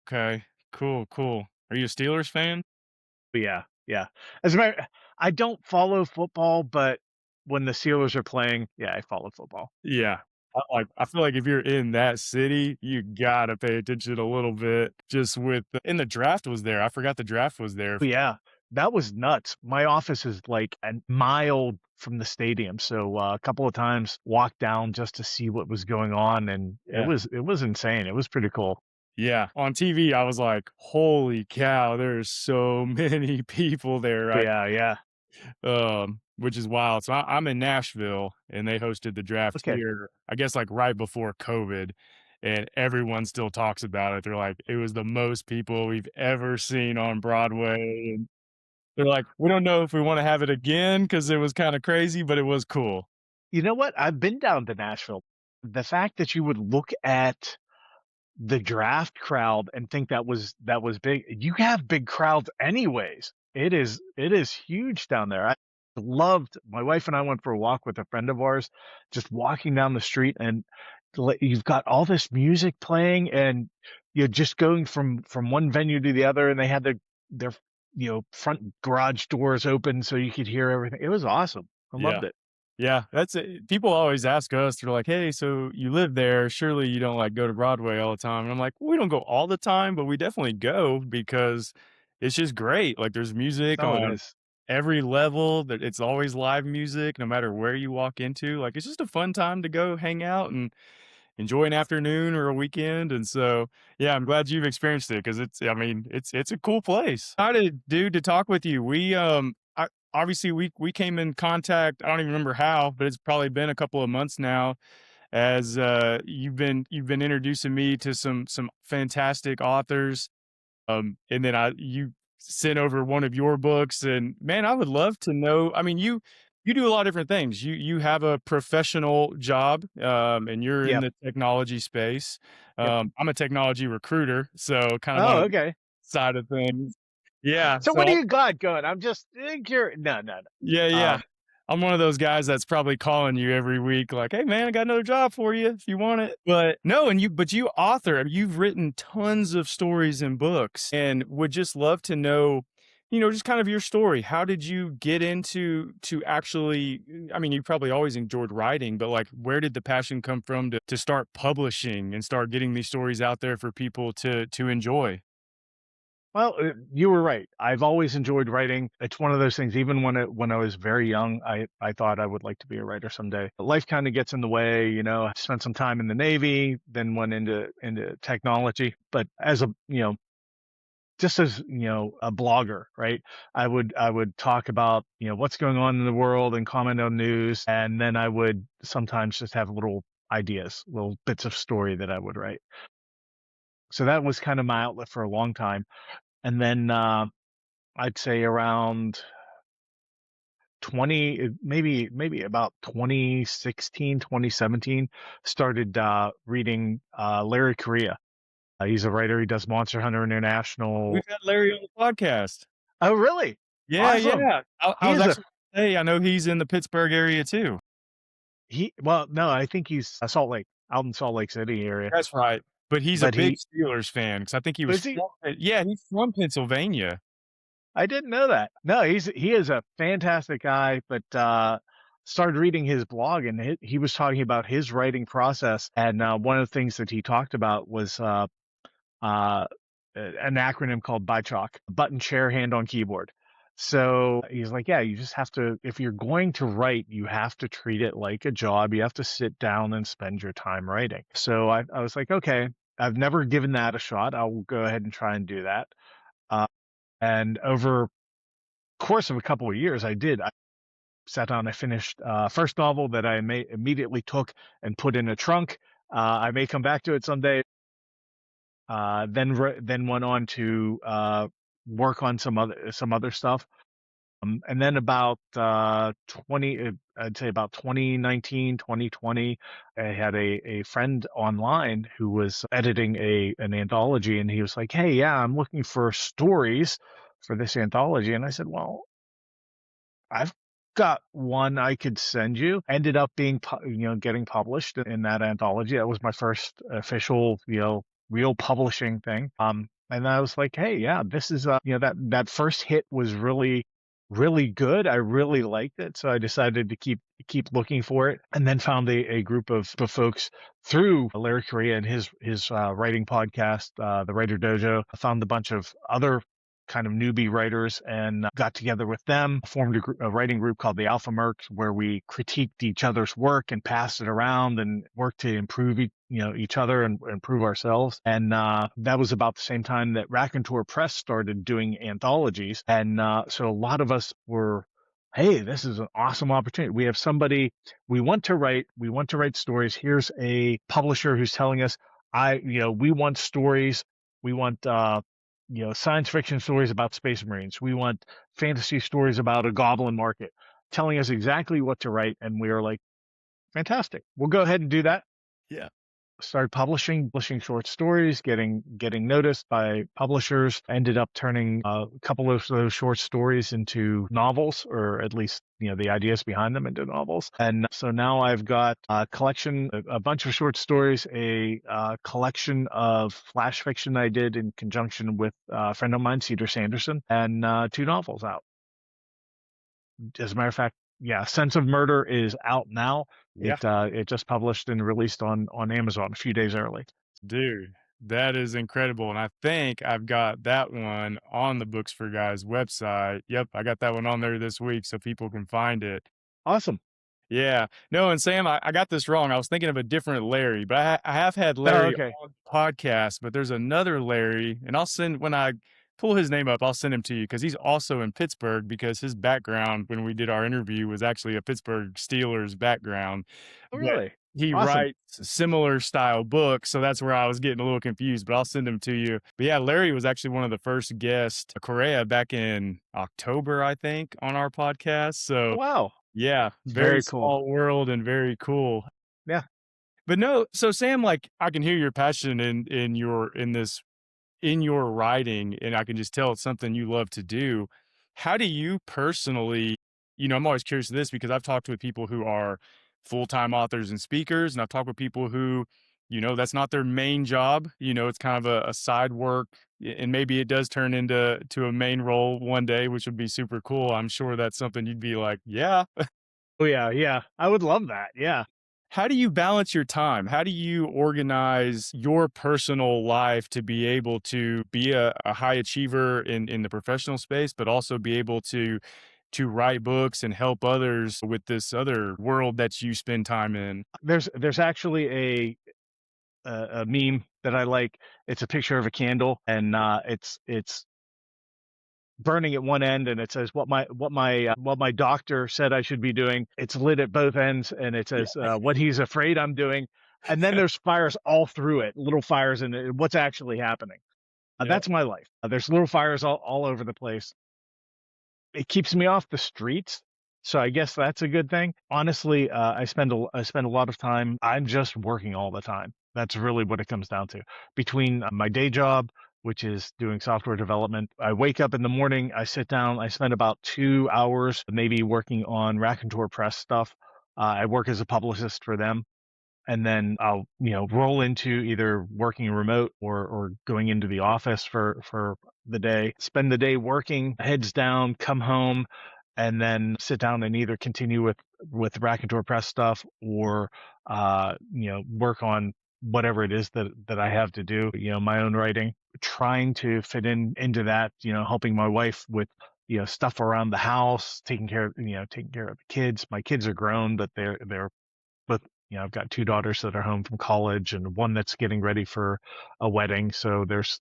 Okay. Cool, cool. Are you a Steelers fan? But yeah, yeah. As a matter I don't follow football, but when the Steelers are playing, yeah, I follow football. Yeah. I feel like if you're in that city, you gotta pay attention a little bit just with and the draft was there. I forgot the draft was there. But yeah, that was nuts. My office is like a mile from the stadium, so, a couple of times walked down just to see what was going on, and Yeah. it was insane. It was pretty cool. Yeah. On TV, I was like, "Holy cow, there's so many people there," But right? yeah, yeah. Which is wild. So I'm in Nashville, and they hosted the draft Okay. here, I guess, like, right before COVID, and everyone still talks about it. They're like, "It was the most people we've ever seen on Broadway," and they're like, "We don't know if we wanna have it again because it was kinda crazy, but it was cool." You know what? I've been down to Nashville. The fact that you would look at the draft crowd and think that was big. You have big crowds anyways. It is huge down there. I loved my wife and I went for a walk with a friend of ours, just walking down the street and you've got all this music playing and you're just going from one venue to the other and they had their front garage doors open so you could hear everything. It was awesome. I Yeah. loved it. Yeah, that's it. People always ask us, they're like, "Hey, so you live there, surely you don't, like, go to Broadway all the time?" And I'm like, "We don't go all the time, but we definitely go because it's just great." Like, there's music No, it on is. every level, that it's always live music no matter where you walk into, like, it's just a fun time to go hang out and enjoy an afternoon or a weekend, and so, yeah, I'm glad you've experienced it because it's I mean, it's a cool place. Excited, dude, to talk with you. I obviously, we came in contact, I don't even remember how, but it's probably been a couple of months now as, you've been introducing me to some fantastic authors, and then you sent over one of your books, and man, I would love to know. I mean, you do a lot of different things. You have a professional job, and you're in Yep. the technology space. Yep. I'm a technology recruiter, so kind of on Oh, a okay. side of things. Yeah, So what do so you got going? I'm just curious. No, no, yeah, no. yeah. I'm one of those guys that's probably calling you every week like, "Hey man, I got another job for you if you want it." But no, but you author, you've written tons of stories and books and would just love to know, just kind of your story. How did you get into to actually I mean, you probably always enjoyed writing, but like where did the passion come from to start publishing and start getting these stories out there for people to enjoy? Well, you were right. I've always enjoyed writing. It's one of those things. Even when I was very young, I thought I would like to be a writer someday. Life kind of gets in the way, you know. I spent some time in the Navy, then went into technology. But as a just as a blogger, right? I would talk about what's going on in the world and comment on news, and then I would sometimes just have little ideas, little bits of story that I would write. So that was kind of my outlet for a long time. And then I'd say around 20, maybe about 2016, 2017, started reading Larry Correia. He's a writer. He does Monster Hunter We've International. had Larry on the podcast. Oh, really? Yeah, Awesome. yeah. I He was is a actually gonna say, I know he's in the Pittsburgh area too. well, no, I think he's Salt Lake, out in Salt Lake City area. That's right, but he's a But big Steelers fan because I think he was is he? from yeah, he's from Pennsylvania. I didn't know that. No, he is a fantastic guy, but started reading his blog and he was talking about his writing process. And one of the things that he talked about was uh, an acronym called BICHOK, button, chair, hand on keyboard. So he's like, yeah, you just have to, if you're going to write, you have to treat it like a job. You have to sit down and spend your time writing. So I was like, okay, I've never given that a shot. I'll go ahead and try and do that. Uh, and over course of a couple of years, I did. I sat down, I finished first novel that I immediately took and put in a trunk. I may come back to it someday. Then went on to work on some other stuff. And then about 20, I'd say about 2019, 2020, I had a friend online who was editing an anthology, and he was like, "Hey, yeah, I'm looking for stories for this anthology." And I said, "Well, I've got one I could send you." Ended up being, getting published in that anthology. That was my first official, real publishing thing. and I was like, "Hey, yeah, this is, that first hit was really, really good. I really liked it, so I decided to keep looking for it, and then found a group of folks through Larry Correia and his writing podcast, the Writer Dojo. I found a bunch of other kind of newbie writers and got together with them, formed a writing group called the Alpha Mercs, where we critiqued each other's work and passed it around and worked to improve each other and improve ourselves. And that was about the same time that Raconteur Press started doing anthologies. And so a lot of us were, hey, this is an awesome opportunity. We have somebody we want to write stories. Here's a publisher who's telling us, we want stories. We want science fiction stories about space marines. We want fantasy stories about a goblin market, telling us exactly what to write. And we were like, fantastic. We'll go ahead and do that. Yeah. Started publishing short stories, getting noticed by publishers. Ended up turning a couple of those short stories into novels, or at least the ideas behind them into novels. And so now I've got a collection, a bunch of short stories, a collection of flash fiction I did in conjunction with a friend of mine, Cedar Sanderson, and two novels out. As a matter of fact, yeah, Sense of Murder is out now. Yeah. It just published and released on Amazon a few days early. Dude, that is incredible, and I think I've got that one on the Books for Guys website. Yep, I got that one on there this week so people can find it. Awesome. Yeah. No, and Sam, I got this wrong. I was thinking of a different Larry, but I have had Oh, Larry okay. on the podcast, but there's another Larry, and I'll send when I pull his name up, I'll send him to you because he's also in Pittsburgh because his background when we did our interview was actually a Pittsburgh Steelers background. Oh, But really? he Awesome. writes similar style books, so that's where I was getting a little confused, but I'll send him to you. But yeah, Larry was actually one of the first guests, Korea, back in October, I think, on our podcast. Oh, So wow. yeah, It's very very cool. small world and very cool. Yeah. But no, so Sam, like I can hear your passion in your writing, and I can just tell it's something you love to do. How do you personally, I'm always curious of this because I've talked with people who are full-time authors and speakers, and I've talked with people who, that's not their main job. It's kind of a side work, and maybe it does turn into a main role one day, which would be super cool. I'm sure that's something you'd be like, yeah. Oh, yeah, yeah. I would love that. Yeah. How do you balance your time? How do you organize your personal life to be able to be a high achiever in the professional space, but also be able to write books and help others with this other world that you spend time in? There's actually a meme that I like. It's a picture of a candle, and it's burning at one end, and it says what my doctor said I should be doing. It's lit at both ends, and it says Yeah. what he's afraid I'm doing. And then there's fires all through it, little fires in it, what's actually happening. Yeah. That's my life. There's little fires all over the place. It keeps me off the streets, so I guess that's a good thing. Honestly, I spend a lot of time. I'm just working all the time. That's really what it comes down to. Between my day job, which is doing software development, I wake up in the morning, I sit down, I spend about 2 hours maybe working on Raconteur Press stuff. I work as a publicist for them, and then I'll roll into either working remote or going into the office for the day. Spend the day working, heads down, come home, and then sit down and either continue with Raconteur Press stuff or work on whatever it is that I have to do. My own writing, trying to fit into that. Helping my wife with stuff around the house, taking care of the kids. My kids are grown, but they're but I've got two daughters that are home from college and one that's getting ready for a wedding. So there's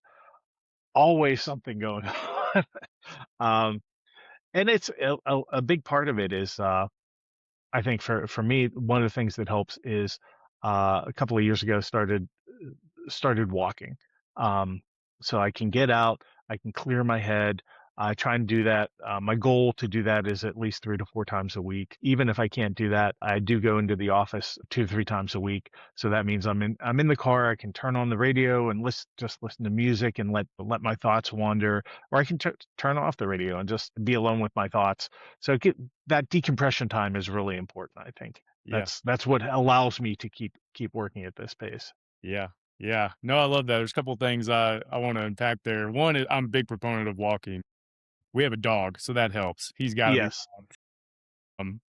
always something going on. um, and it's a big part of it is, I think for me, one of the things that helps is, a couple of years ago started walking. Um, so I can get out, I can clear my head. I try and do that. My goal to do that is at least 3 to 4 times a week. Even if I can't do that, I do go into the office 2 to 3 times a week. So that means I'm in the car. I can turn on the radio and just listen to music and let my thoughts wander, or I can turn off the radio and just be alone with my thoughts. So that decompression time is really important. I think Yeah. that's what allows me to keep working at this pace. Yeah. Yeah. No, I love that. There's a couple things I want to unpack there. One is I'm a big proponent of walking. We have a dog, so that helps. He's got to be. Yes.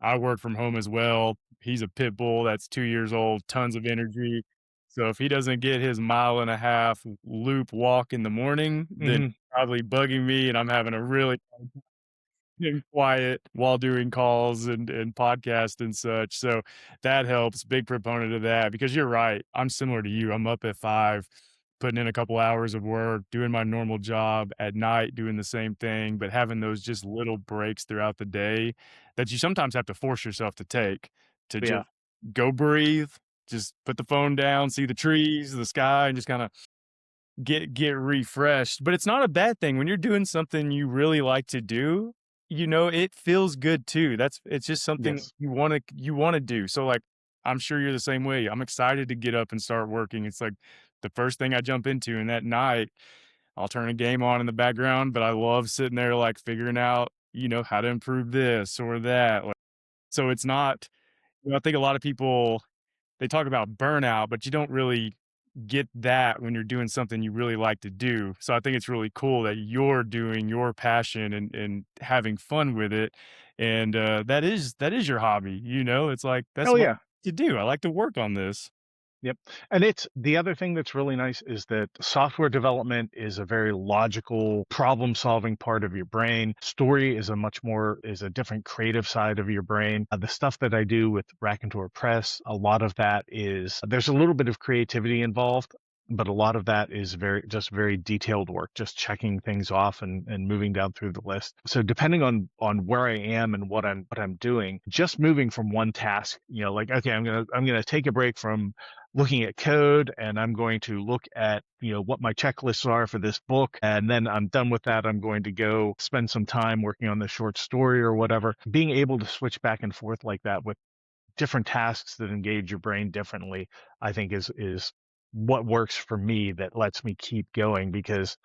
I work from home as well. He's a pit bull that's 2 years old, tons of energy. So if he doesn't get his mile and a half loop walk in the morning, then Hmm. probably bugging me and I'm having a really being quiet while doing calls and podcast and such. So that helps. Big proponent of that because you're right. I'm similar to you. I'm up at 5, putting in a couple hours of work, doing my normal job at night, doing the same thing, but having those just little breaks throughout the day that you sometimes have to force yourself to take to Yeah. just go breathe, just put the phone down, see the trees, the sky, and just kind of get refreshed, but it's not a bad thing when you're doing something you really like to do, it feels good too. It's just something Yes. you wanna do. So, like, I'm sure you're the same way. I'm excited to get up and start working. It's like the first thing I jump into, and that night, I'll turn a game on in the background, but I love sitting there, like, figuring out, how to improve this or that, like, so it's not I think a lot of people they talk about burnout, but you don't really get that when you're doing something you really like to do. So I think it's really cool that you're doing your passion and having fun with it. And that is your hobby, It's like that's Oh what yeah. to do. I like to work on this. Yep. And it's the other thing that's really nice is that software development is a very logical problem solving part of your brain. Story is is a different creative side of your brain. The stuff that I do with Raconteur Press, a lot of that is there's a little bit of creativity involved. But a lot of that is very detailed work, just checking things off and moving down through the list. So depending on where I am and what I'm doing, just moving from one task, like okay, I'm gonna take a break from looking at code and I'm going to look at, what my checklists are for this book. And then I'm done with that. I'm going to go spend some time working on the short story or whatever. Being able to switch back and forth like that with different tasks that engage your brain differently, I think is what works for me that lets me keep going because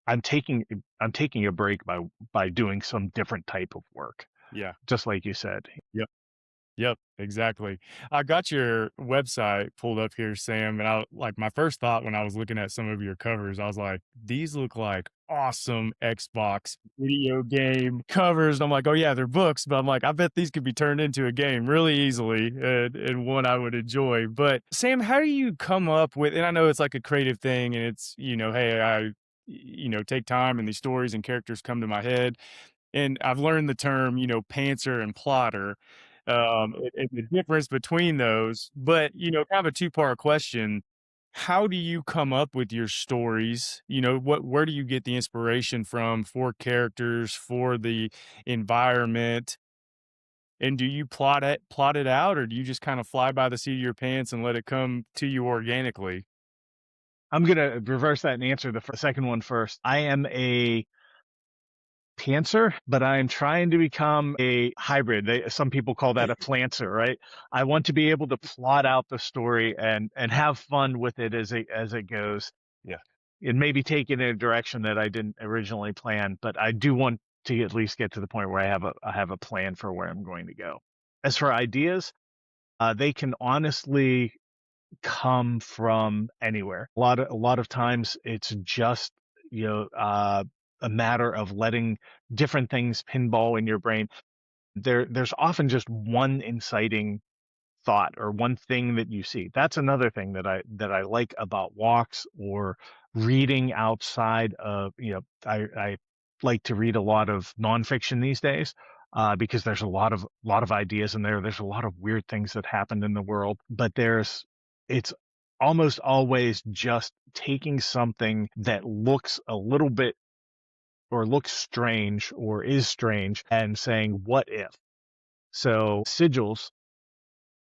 I'm taking I'm taking a break by doing some different type of work, Yeah. just like you said. Yep, exactly. I got your website pulled up here, Sam, and I like my first thought when I was looking at some of your covers, I was like, these look like awesome Xbox video game covers. And I'm like, oh yeah, they're books, but I'm like, I bet these could be turned into a game really easily and one I would enjoy. But Sam, how do you come up with, and I know it's like a creative thing and it's, hey, take time and these stories and characters come to my head and I've learned the term, pantser and plotter, and the difference between those. But, kind of a two-part question. How do you come up with your stories? Where do you get the inspiration from for characters, for the environment? And do you plot it out, or do you just kind of fly by the seat of your pants and let it come to you organically? I'm gonna reverse that and answer the second one first. I am a pantser, but I'm trying to become a hybrid. Some people call that a plantser, right? I want to be able to plot out the story and have fun with it as it goes. Yeah. It maybe take it in a direction that I didn't originally plan, but I do want to at least get to the point where I have a plan for where I'm going to go. As for ideas, they can honestly come from anywhere. A lot of times it's just, you know, uh, a matter of letting different things pinball in your brain. There's often just one inciting thought or one thing that you see. That's another thing that I like about walks or reading outside of, I like to read a lot of nonfiction these days. Because there's a lot of ideas in there. There's a lot of weird things that happen in the world, but it's almost always just taking something that looks a little bit or looks strange or is strange and saying, what if? So Sigils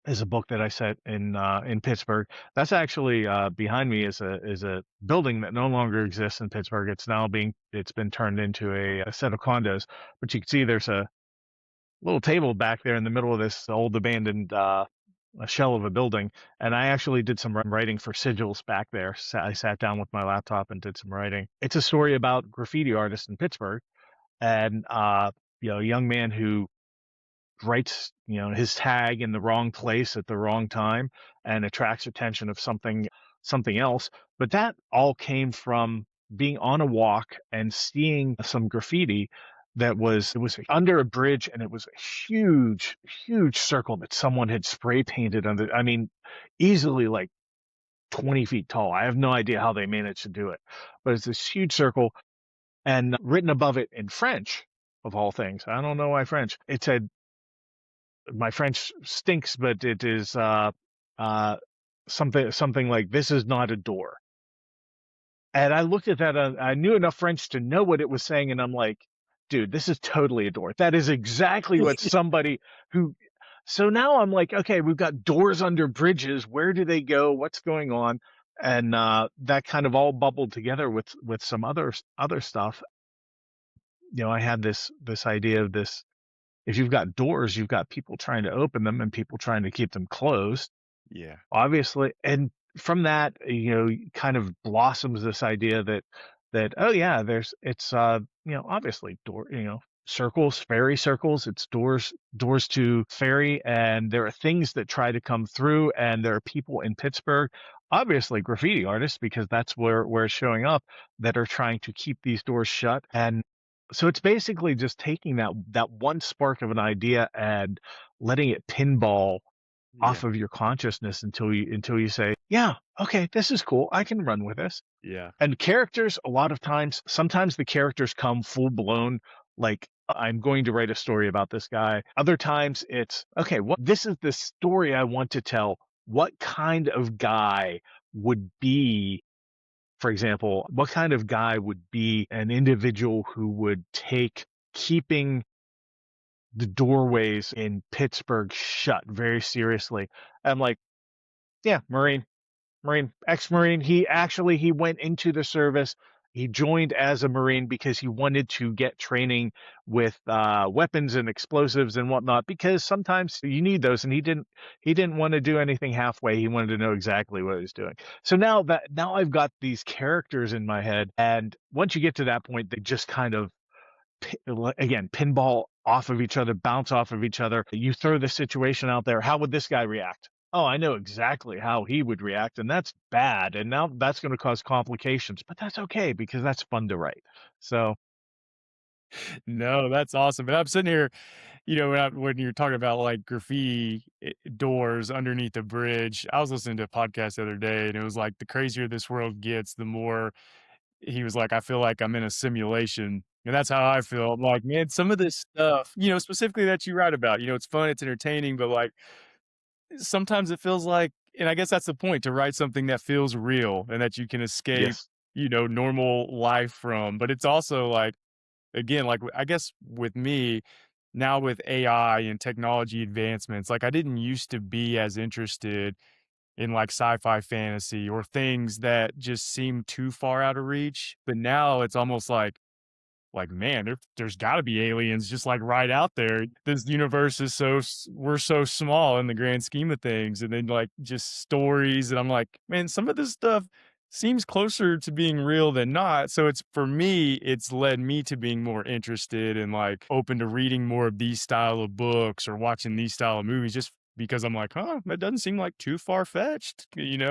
is a book that I set in Pittsburgh. That's actually behind me is a building that no longer exists in Pittsburgh. It's been turned into a set of condos. But you can see there's a little table back there in the middle of this old abandoned a shell of a building. And I actually did some writing for Sigils back there. I sat down with my laptop and did some writing. It's a story about graffiti artists in Pittsburgh and a young man who writes, his tag in the wrong place at the wrong time and attracts attention of something. something else. But that all came from being on a walk and seeing some graffiti that was it was under a bridge, and it was a huge, huge circle that someone had spray painted under. I mean, easily like 20 feet tall. I have no idea how they managed to do it, but it's this huge circle, and written above it in French, of all things. I don't know why French. It said, my French stinks, but it is uh, something like, "This is not a door." And I looked at that, I knew enough French to know what it was saying, and I'm like, "Dude, this is totally a door. That is exactly what somebody who." So now I'm like, "Okay, we've got doors under bridges. Where do they go? What's going on?" And that kind of all bubbled together with some other stuff. I had this idea of this. If you've got doors, you've got people trying to open them and people trying to keep them closed, Yeah. obviously. And from that, kind of blossoms this idea that, oh yeah, obviously circles, fairy circles, it's doors to fairy, and there are things that try to come through, and there are people in Pittsburgh, obviously graffiti artists, because that's where it's showing up, that are trying to keep these doors shut. And so it's basically just taking that one spark of an idea and letting it pinball Yeah. off of your consciousness until you say, "Yeah, okay, this is cool. I can run with this." Yeah. And characters, a lot of times, sometimes the characters come full blown, like, I'm going to write a story about this guy. Other times it's, okay, this is the story I want to tell. What kind of guy would be, for example, what kind of guy would be an individual who would take keeping the doorways in Pittsburgh shut very seriously? I'm like, yeah, Marine, ex-Marine. He went into the service. He joined as a Marine because he wanted to get training with weapons and explosives and whatnot, because sometimes you need those, and he didn't want to do anything halfway. He wanted to know exactly what he was doing. So now I've got these characters in my head, and once you get to that point, they just kind of again, pinball off of each other, bounce off of each other. You throw the situation out there. How would this guy react? Oh, I know exactly how he would react, and that's bad. And now that's going to cause complications, but that's okay because that's fun to write. So, No, that's awesome. And I'm sitting here, when you're talking about like graffiti doors underneath the bridge, I was listening to a podcast the other day, and it was like the crazier this world gets, the more he was like, I feel like I'm in a simulation. And that's how I feel. I'm like, man, some of this stuff, specifically that you write about, it's fun, it's entertaining, but like sometimes it feels like, and I guess that's the point, to write something that feels real and that you can escape, yes. normal life from. But it's also like, again, like I guess with me, now with AI and technology advancements, like I didn't used to be as interested in like sci-fi fantasy or things that just seem too far out of reach. But now it's almost like, man, there's gotta be aliens just, like, right out there. This universe is we're so small in the grand scheme of things, and then, like, just stories, and I'm like, "Man, some of this stuff seems closer to being real than not." So it's for me, it's led me to being more interested and, like, open to reading more of these style of books or watching these style of movies just because I'm like, "Huh, that doesn't seem like too far-fetched,"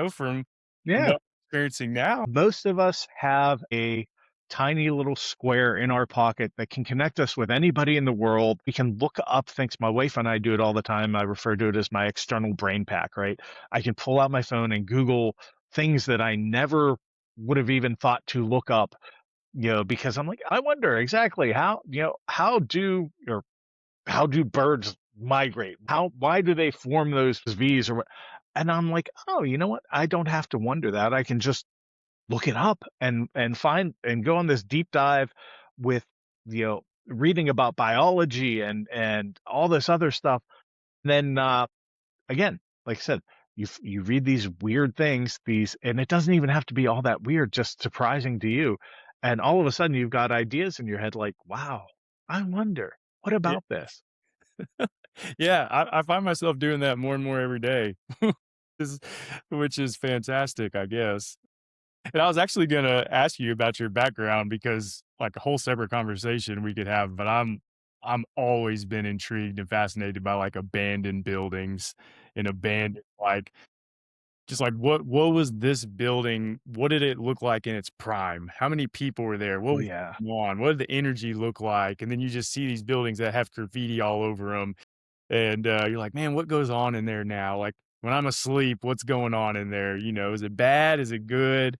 from Yeah. what I'm experiencing now. Most of us have a tiny little square in our pocket that can connect us with anybody in the world. We can look up things. My wife and I do it all the time. I refer to it as my external brain pack, right? I can pull out my phone and Google things that I never would have even thought to look up, because I'm like, I wonder exactly how do birds migrate? Why do they form those V's or what? And I'm like, oh, you know what? I don't have to wonder that. I can just look it up and find and go on this deep dive with, reading about biology and all this other stuff. Then again, like I said, you read these weird things, and it doesn't even have to be all that weird, just surprising to you. And all of a sudden you've got ideas in your head like, wow, I wonder, what Yeah. about this? Yeah, I find myself doing that more and more every day, is which is fantastic, I guess. And I was actually gonna ask you about your background because, like, a whole separate conversation we could have, but I'm always been intrigued and fascinated by, like, abandoned buildings and abandoned, like, Just like what was this building? What did it look like in its prime? How many people were there? What Oh was yeah. going on? What did the energy look like? And then you just see these buildings that have graffiti all over them, and, you're like, "Man, what goes on in there now? Like, when I'm asleep, what's going on in there? You know, is it bad? Is it good?"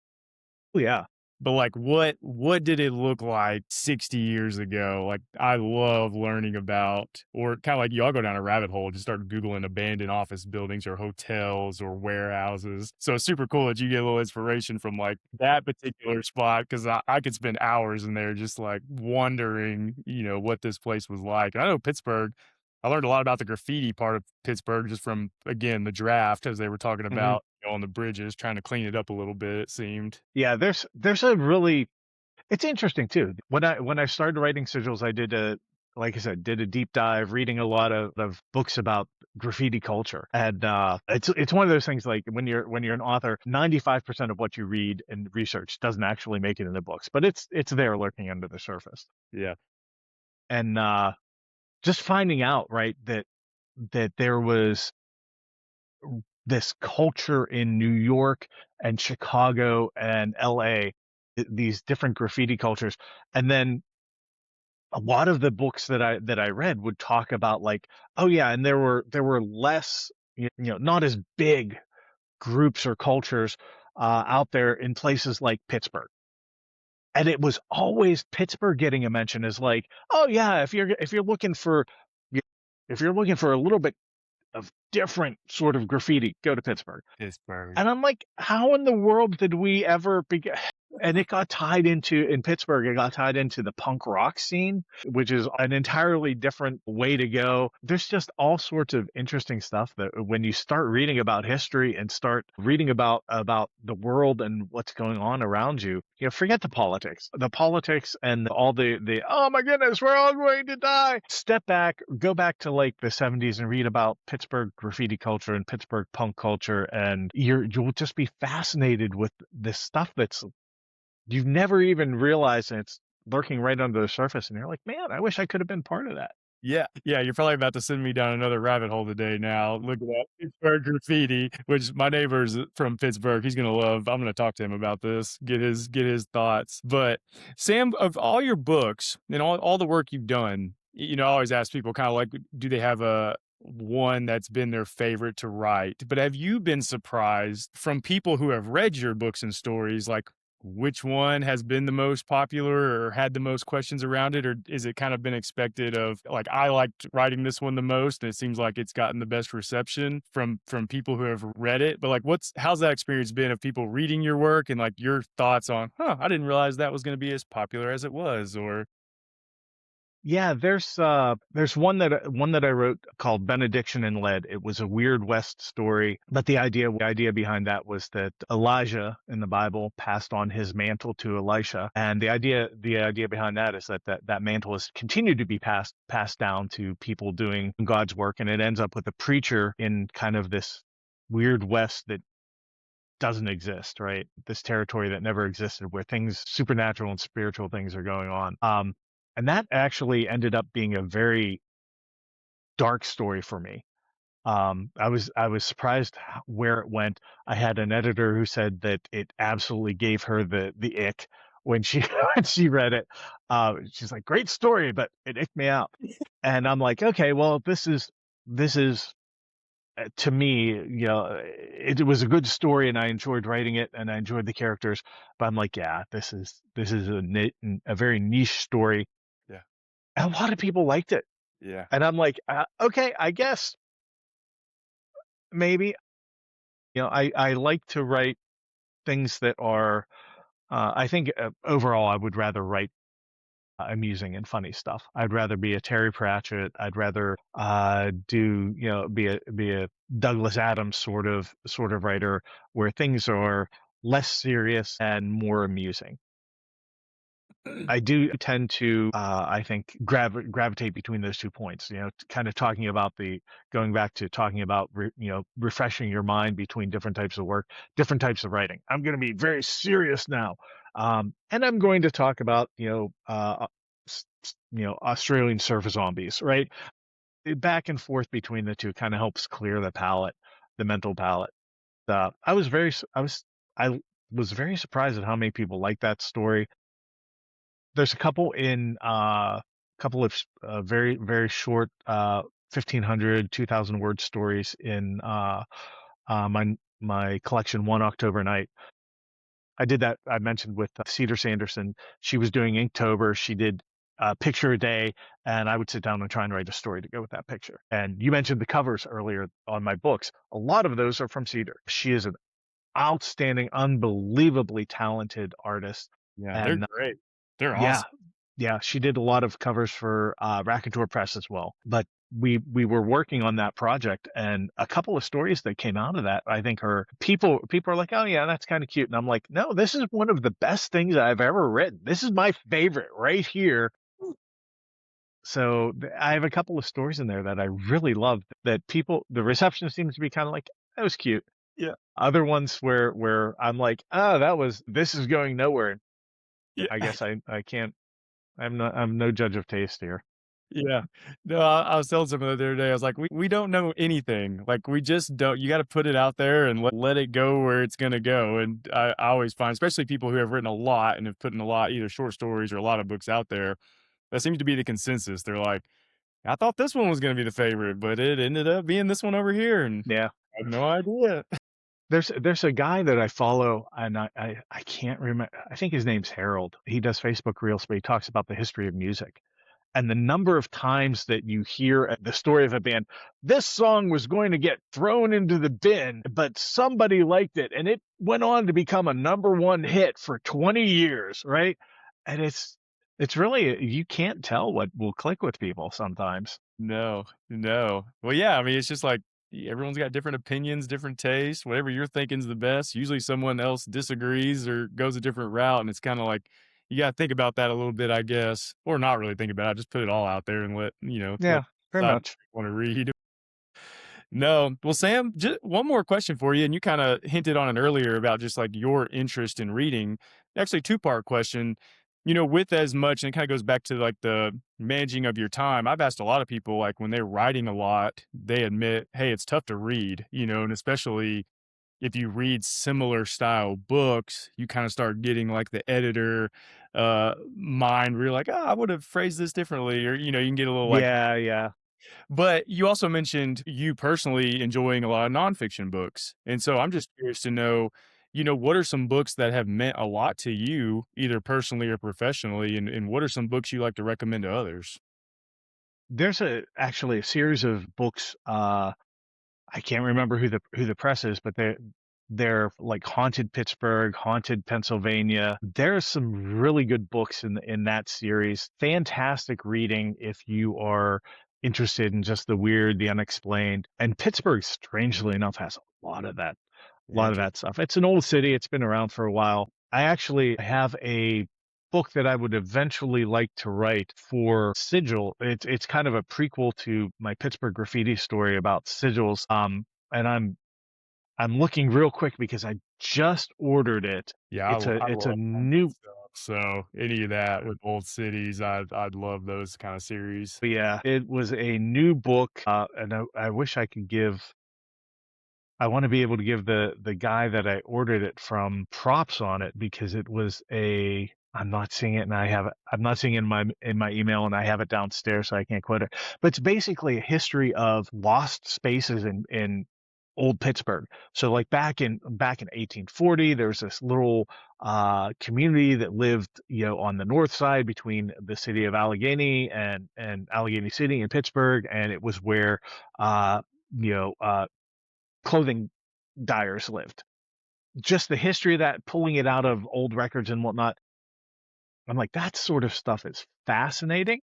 Oh yeah. But, like, what did it look like 60 years ago? Like, I love learning about or kinda like you, I'll go down a rabbit hole, just start Googling abandoned office buildings or hotels or warehouses. So it's super cool that you get a little inspiration from, like, that particular spot 'cause I could spend hours in there just, like, wondering, what this place was like. And I know Pittsburgh, I learned a lot about the graffiti part of Pittsburgh just from, again, the draft as they were talking Mhm. about, on the bridges, trying to clean it up a little bit, it seemed. Yeah, there's a really it's interesting too. When I started writing sigils, I did a like I said, did a deep dive, reading a lot of books about graffiti culture. And it's one of those things like when you're an author, 95% of what you read and research doesn't actually make it in the books, but it's there lurking under the surface. Yeah. And just finding out, right, that there was this culture in New York and Chicago and LA, these different graffiti cultures. And then a lot of the books that I read would talk about like, oh yeah, and there were less, not as big groups or cultures out there in places like Pittsburgh. And it was always Pittsburgh getting a mention as like, oh yeah, if you're looking for if you're looking for a little bit of different sort of graffiti, go to Pittsburgh. Pittsburgh. And I'm like, how in the world did we ever begin? And it got tied into in Pittsburgh, it got tied into the punk rock scene, which is an entirely different way to go. There's just all sorts of interesting stuff that when you start reading about history and start reading about the world and what's going on around you, forget the politics. The politics and all the oh my goodness, we're all going to die. Step back, go back to like the 70s and read about Pittsburgh graffiti culture and Pittsburgh punk culture, and you'll just be fascinated with this stuff that's you've never even realized, and it's lurking right under the surface, and you're like, "Man, I wish I could have been part of that." Yeah, yeah, you're probably about to send me down another rabbit hole today now. Look at that Pittsburgh graffiti, which my neighbor's from Pittsburgh. He's gonna love. I'm gonna talk to him about this, get his thoughts. But Sam, of all your books and all the work you've done, I always ask people kind of like, do they have a one that's been their favorite to write? But have you been surprised from people who have read your books and stories, like which one has been the most popular or had the most questions around it? Or is it kind of been expected of like, I liked writing this one the most, and it seems like it's gotten the best reception from people who have read it. But like how's that experience been of people reading your work and like your thoughts on, I didn't realize that was gonna be as popular as it was, or Yeah, there's one that I wrote called Benediction and Lead. It was a Weird West story, but the idea behind that was that Elijah in the Bible passed on his mantle to Elisha, and the idea behind that is that mantle has continued to be passed down to people doing God's work, and it ends up with a preacher in kind of this Weird West that doesn't exist, right? This territory that never existed where things supernatural and spiritual things are going on. And that actually ended up being a very dark story for me. I was surprised where it went. I had an editor who said that it absolutely gave her the ick when she when she read it. She's like, "Great story, but it icked me out." And I'm like, "Okay, well, this is to me, it was a good story, and I enjoyed writing it, and I enjoyed the characters. But I'm like, yeah, this is a very niche story, yeah, and a lot of people liked it. yeah. And I'm like, okay, I guess maybe, I like to write things that are. I think overall, I would rather write amusing and funny stuff. I'd rather be a Terry Pratchett. I'd rather do be a Douglas Adams sort of writer where things are less serious and more amusing. I do tend to, I think, gravitate between those 2 points. Kind of talking about going back to talking about, refreshing your mind between different types of work, different types of writing. I'm going to be very serious now, and I'm going to talk about, Australian surf zombies, right? Back and forth between the two kind of helps clear the palate, the mental palate. I was very surprised at how many people like that story. There's a couple in couple of very very short 1500 word stories in my collection One October Night. I did that. I mentioned with Cedar Sanderson. She was doing Inktober. She did a picture a day, and I would sit down and try and write a story to go with that picture. And you mentioned the covers earlier on my books. A lot of those are from Cedar. She is an outstanding, unbelievably talented artist. Yeah, they're And great. They're yeah, awesome. yeah, she did a lot of covers for Raconteur Press as well. But we were working on that project, and a couple of stories that came out of that, I think, are people are like, oh yeah, that's kind of cute, and I'm like, no, this is one of the best things I've ever written. This is my favorite right here. So I have a couple of stories in there that I really love. That the reception seems to be kind of like, that was cute. Yeah, Other ones where I'm like, oh, this is going nowhere. yeah. I guess I can't. I'm no judge of taste here. Yeah. No, I was telling someone the other day, I was like, "We don't know anything. Like, we just don't you gotta put it out there and let it go where it's gonna go." And I always find, especially people who have written a lot and have put in a lot, either short stories or a lot of books out there, that seems to be the consensus. They're like, "I thought this one was gonna be the favorite, but it ended up being this one over here, and Yeah. I had no idea." There's a guy that I follow, and I can't remember. I think his name's Harold. He does Facebook Reels, but he talks about the history of music. And the number of times that you hear the story of a band, this song was going to get thrown into the bin, but somebody liked it, and it went on to become a number one hit for 20 years, right? And it's really, you can't tell what will click with people sometimes. No, no. Well, yeah, I mean, it's just like everyone's got different opinions, different tastes. Whatever you're thinking's the best. Usually someone else disagrees or goes a different route. And it's kind of like you got to think about that a little bit, I guess, or not really think about it. Just put it all out there and let Yeah, very decide what much. you want to read. No. Well, Sam, just one more question for you. And you kind of hinted on it earlier about just like your interest in reading. Actually, two-part question. With as much, and it kind of goes back to like the managing of your time. I've asked a lot of people, like when they're writing a lot, they admit, hey, it's tough to read, and especially if you read similar style books, you kind of start getting like the editor mind where you're like, I would have phrased this differently, or you can get a little like, Yeah, yeah. but you also mentioned you personally enjoying a lot of nonfiction books. And so I'm just curious to know, what are some books that have meant a lot to you, either personally or professionally? And what are some books you like to recommend to others? There's actually a series of books. I can't remember who the press is, but they're like Haunted Pittsburgh, Haunted Pennsylvania. There's some really good books in that series. Fantastic reading if you are interested in just the weird, the unexplained. And Pittsburgh, strangely enough, has a lot of that Interesting. stuff. It's an old city. It's been around for a while. I actually have a book that I would eventually like to write for Sigil. It's kind of a prequel to my Pittsburgh graffiti story about sigils. And I'm looking real quick because I just ordered it. Yeah, I It's a love that new stuff. So any of that with old cities, I'd love those kind of series. yeah, it was a new book, and I wish I could give. I want to be able to give the guy that I ordered it from props on it because it was a. I'm not seeing it, and I'm not seeing it in my email, and I have it downstairs, so I can't quote it. But it's basically a history of lost spaces in old Pittsburgh. So, like back in 1840, there's this little community that lived, on the north side between the city of Allegheny and Allegheny City in Pittsburgh, and it was where you know clothing dyers lived. Just the history of that, pulling it out of old records and whatnot. I'm like, that sort of stuff is fascinating.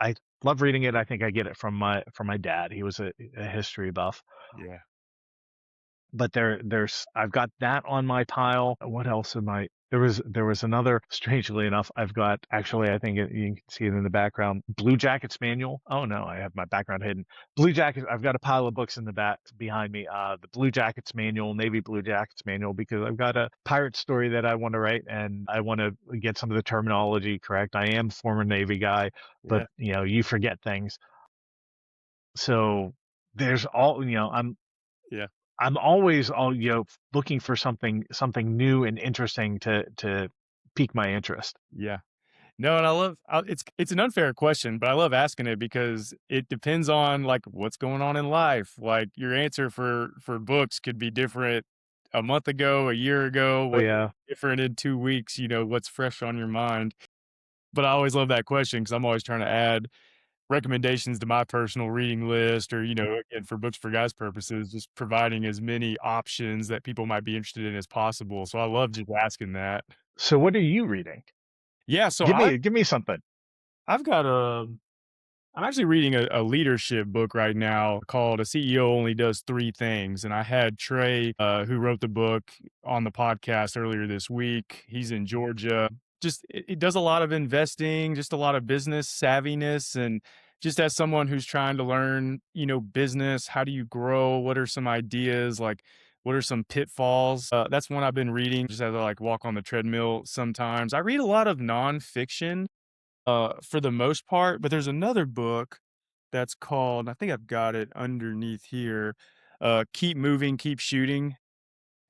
I love reading it. I think I get it from my dad. He was a history buff. Yeah. But there's I've got that on my pile. What else am I? There was another. Strangely enough, I've got actually. I think you can see it in the background. Blue Jackets manual. Oh no, I have my background hidden. Blue Jackets. I've got a pile of books in the back behind me. The Blue Jackets manual, Navy Blue Jackets manual, because I've got a pirate story that I want to write, and I want to get some of the terminology correct. I am a former Navy guy, but Yeah. you forget things. So there's all. I'm Yeah. I'm always looking for something new and interesting to pique my interest. Yeah. No, and it's an unfair question, but I love asking it because it depends on, like, what's going on in life. Like, your answer for books could be different a month ago, a year ago, Oh what's yeah. different in 2 weeks, what's fresh on your mind. But I always love that question because 'cause I'm always trying to add recommendations to my personal reading list or, again, for Books for Guys purposes, just providing as many options that people might be interested in as possible. So I love just asking that. So what are you reading? Yeah, so Give me something. I've got I'm actually reading a leadership book right now called "A CEO Only Does Three Things," and I had Trey, who wrote the book, on the podcast earlier this week. He's in Georgia. Just it does a lot of investing, just a lot of business savviness, and just as someone who's trying to learn, business, how do you grow? What are some ideas? Like, what are some pitfalls? That's one I've been reading just as I like walk on the treadmill sometimes. I read a lot of nonfiction for the most part, but there's another book that's called, I think I've got it underneath here, Keep Moving, Keep Shooting.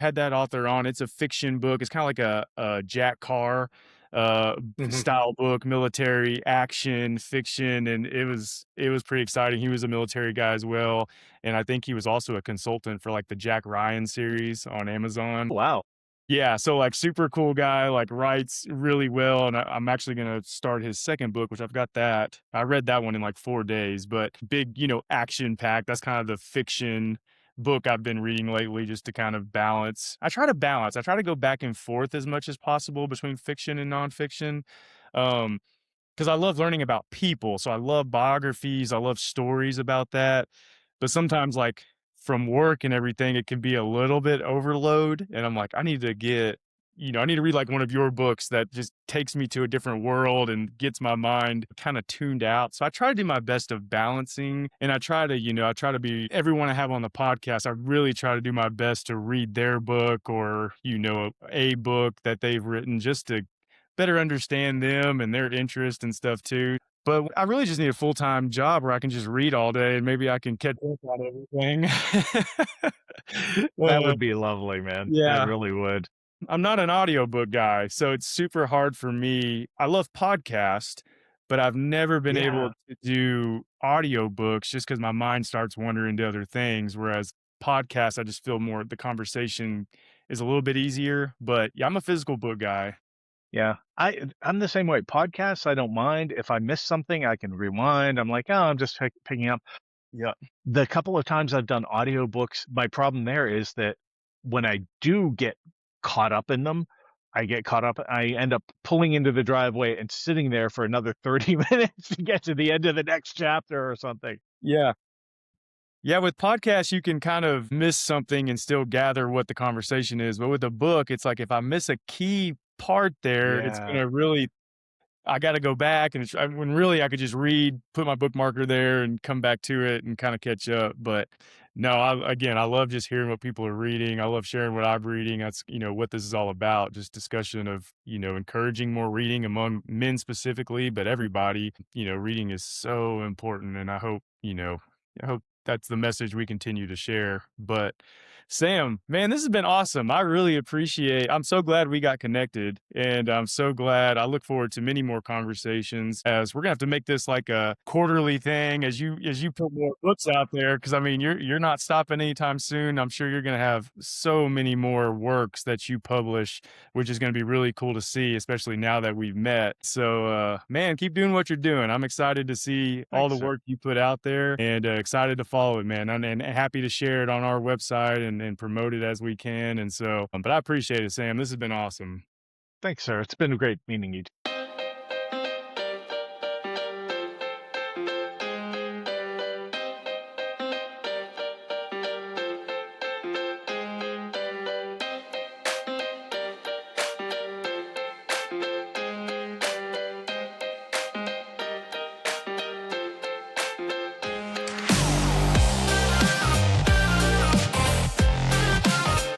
Had that author on. It's a fiction book. It's kinda like a Jack Carr, Hmm. style book, military action fiction, and it was pretty exciting. He was a military guy as well, and I think he was also a consultant for, like, the Jack Ryan series on Amazon. Wow. Yeah, so, like, super cool guy, like, writes really well, and I'm actually gonna start his second book, which I've got that. I read that one in, like, 4 days, but big, action packed. That's kind of the fiction book I've been reading lately just to kind of balance. I try to balance. I try to go back and forth as much as possible between fiction and nonfiction, um, 'cause I love learning about people, so I love biographies, I love stories about that, but sometimes, like, from work and everything, it can be a little bit overload, and I'm like, "I need to I need to read, like, one of your books that just takes me to a different world and gets my mind kinda tuned out." So I try to do my best of balancing, and I try to be everyone I have on the podcast, I really try to do my best to read their book or, a book that they've written just to better understand them and their interest and stuff too. But I really just need a full-time job where I can just read all day and maybe I can catch up on everything. That Uh, would be lovely, man. That yeah, really would. I'm not an audiobook guy, so it's super hard for me. I love podcast, but I've never been able Yeah. to do audiobooks just because my mind starts wandering to other things, whereas podcasts, I just feel more the conversation is a little bit easier, but yeah, I'm a physical book guy. Yeah. I'm the same way. Podcasts, I don't mind. If I miss something, I can rewind. I'm like, "Oh, I'm just picking up." Yeah. The couple of times I've done audiobooks, my problem there is that when I do get caught up in them, I end up pulling into the driveway and sitting there for another 30 minutes to get to the end of the next chapter or something. Yeah. Yeah, with podcasts, you can kind of miss something and still gather what the conversation is. But with a book, it's like if I miss a key part there, it's Yeah. gonna really I gotta go back and when really I could just read, put my bookmarker there, and come back to it and kinda catch up. But no, I love just hearing what people are reading. I love sharing what I'm reading. That's, what this is all about, just discussion of, encouraging more reading among men specifically, but everybody. Reading is so important, and I hope that's the message we continue to share. But Sam, man, this has been awesome. I really appreciate I'm so glad we got connected, and I'm so glad I look forward to many more conversations as we're gonna have to make this like a quarterly thing as you put more books out there. Because I mean, you're not stopping anytime soon. I'm sure you're gonna have so many more works that you publish, which is gonna be really cool to see, especially now that we've met. So, man, keep doing what you're doing. I'm excited to see all Thanks, the sir. work you put out there and excited to follow it, man. And happy to share it on our website and promote it as we can. And so, but I appreciate it, Sam. This has been awesome. Thanks, sir. It's been great meeting you.